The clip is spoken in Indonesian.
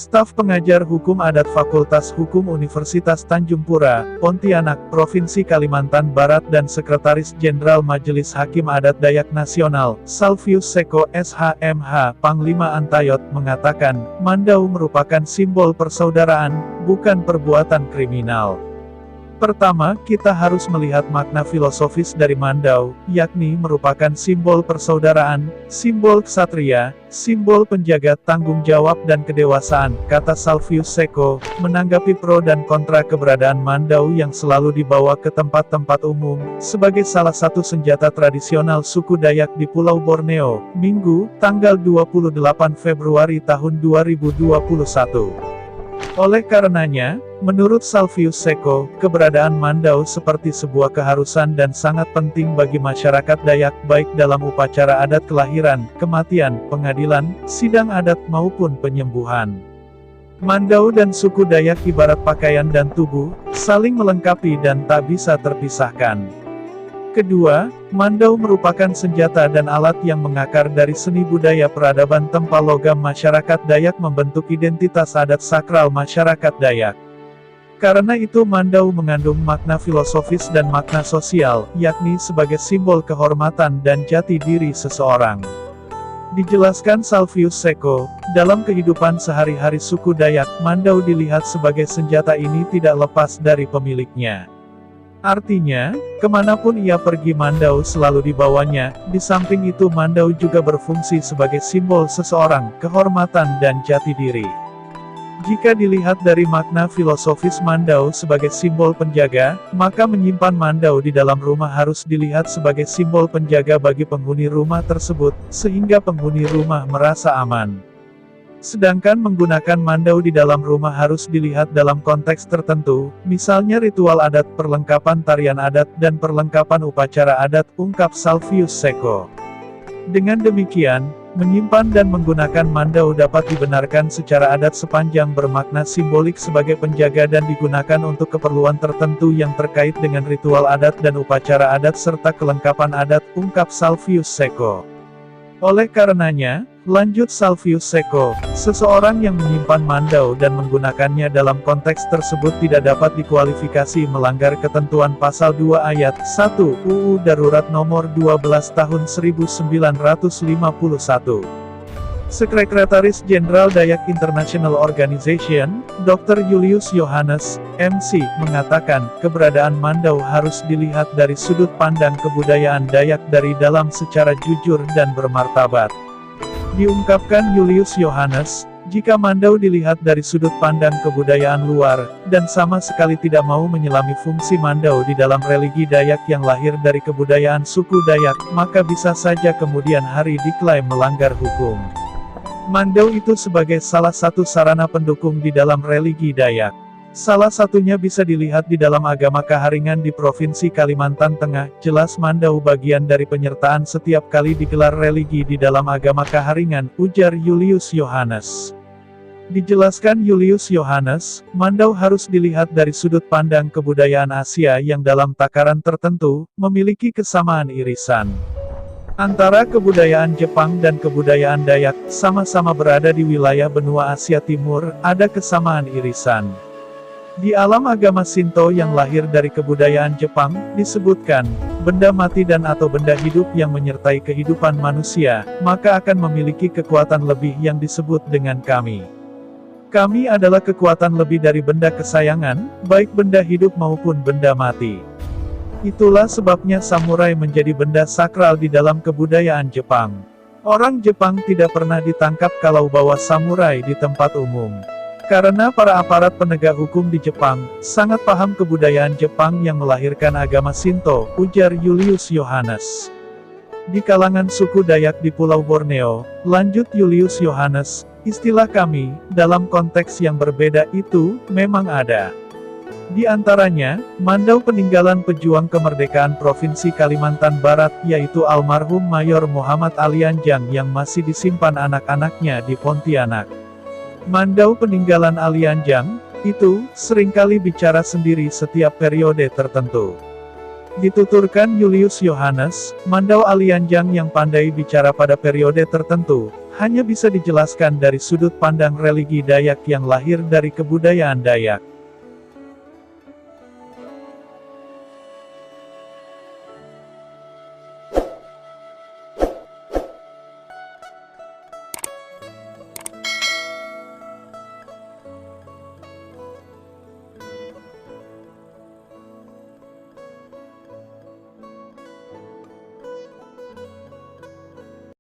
Staf pengajar Hukum Adat Fakultas Hukum Universitas Tanjung Pura, Pontianak, Provinsi Kalimantan Barat dan Sekretaris Jenderal Majelis Hakim Adat Dayak Nasional, Salvius Seko, SHMH, Panglima Antayot, mengatakan, Mandau merupakan simbol persaudaraan, bukan perbuatan kriminal. Pertama, kita harus melihat makna filosofis dari Mandau, yakni merupakan simbol persaudaraan, simbol ksatria, simbol penjaga tanggung jawab dan kedewasaan, kata Salvius Seko, menanggapi pro dan kontra keberadaan Mandau yang selalu dibawa ke tempat-tempat umum, sebagai salah satu senjata tradisional suku Dayak di Pulau Borneo, Minggu, tanggal 28 Februari tahun 2021. Oleh karenanya, menurut Salvius Seko, keberadaan Mandau seperti sebuah keharusan dan sangat penting bagi masyarakat Dayak baik dalam upacara adat kelahiran, kematian, pengadilan, sidang adat maupun penyembuhan. Mandau dan suku Dayak ibarat pakaian dan tubuh, saling melengkapi dan tak bisa terpisahkan. Kedua, Mandau merupakan senjata dan alat yang mengakar dari seni budaya peradaban tempa logam masyarakat Dayak membentuk identitas adat sakral masyarakat Dayak. Karena itu Mandau mengandung makna filosofis dan makna sosial, yakni sebagai simbol kehormatan dan jati diri seseorang. Dijelaskan Salvius Seko, dalam kehidupan sehari-hari suku Dayak, Mandau dilihat sebagai senjata ini tidak lepas dari pemiliknya. Artinya, kemanapun ia pergi Mandau selalu dibawanya, di samping itu Mandau juga berfungsi sebagai simbol seseorang, kehormatan dan jati diri. Jika dilihat dari makna filosofis Mandau sebagai simbol penjaga, maka menyimpan Mandau di dalam rumah harus dilihat sebagai simbol penjaga bagi penghuni rumah tersebut, sehingga penghuni rumah merasa aman. Sedangkan menggunakan Mandau di dalam rumah harus dilihat dalam konteks tertentu, misalnya ritual adat, perlengkapan tarian adat, dan perlengkapan upacara adat, ungkap Salvius Seko. Dengan demikian, menyimpan dan menggunakan Mandau dapat dibenarkan secara adat sepanjang bermakna simbolik sebagai penjaga dan digunakan untuk keperluan tertentu yang terkait dengan ritual adat dan upacara adat serta kelengkapan adat, ungkap Salvius Seko. Oleh karenanya, lanjut Salvius Seko, seseorang yang menyimpan Mandau dan menggunakannya dalam konteks tersebut tidak dapat dikualifikasi melanggar ketentuan pasal 2 ayat 1 UU Darurat Nomor 12 Tahun 1951. Sekretaris Jenderal Dayak International Organization, Dr. Julius Yohanes, MC, mengatakan, keberadaan Mandau harus dilihat dari sudut pandang kebudayaan Dayak dari dalam secara jujur dan bermartabat. Diungkapkan Julius Yohanes, jika Mandau dilihat dari sudut pandang kebudayaan luar, dan sama sekali tidak mau menyelami fungsi Mandau di dalam religi Dayak yang lahir dari kebudayaan suku Dayak, maka bisa saja kemudian hari diklaim melanggar hukum. Mandau itu sebagai salah satu sarana pendukung di dalam religi Dayak. Salah satunya bisa dilihat di dalam agama Kaharingan di Provinsi Kalimantan Tengah, jelas Mandau bagian dari penyertaan setiap kali digelar religi di dalam agama Kaharingan, ujar Julius Yohanes. Dijelaskan Julius Yohanes, Mandau harus dilihat dari sudut pandang kebudayaan Asia yang dalam takaran tertentu, memiliki kesamaan irisan. Antara kebudayaan Jepang dan kebudayaan Dayak, sama-sama berada di wilayah benua Asia Timur, ada kesamaan irisan. Di alam agama Shinto yang lahir dari kebudayaan Jepang, disebutkan, benda mati dan atau benda hidup yang menyertai kehidupan manusia, maka akan memiliki kekuatan lebih yang disebut dengan kami. Kami adalah kekuatan lebih dari benda kesayangan, baik benda hidup maupun benda mati. Itulah sebabnya samurai menjadi benda sakral di dalam kebudayaan Jepang. Orang Jepang tidak pernah ditangkap kalau bawa samurai di tempat umum. Karena para aparat penegak hukum di Jepang, sangat paham kebudayaan Jepang yang melahirkan agama Shinto, ujar Julius Yohanes. Di kalangan suku Dayak di Pulau Borneo, lanjut Julius Yohanes, istilah kami, dalam konteks yang berbeda itu, memang ada. Di antaranya, Mandau peninggalan pejuang kemerdekaan Provinsi Kalimantan Barat, yaitu almarhum Mayor Muhammad Alianjang yang masih disimpan anak-anaknya di Pontianak. Mandau peninggalan Alianjang, itu, seringkali bicara sendiri setiap periode tertentu. Dituturkan Julius Yohanes, Mandau Alianjang yang pandai bicara pada periode tertentu, hanya bisa dijelaskan dari sudut pandang religi Dayak yang lahir dari kebudayaan Dayak.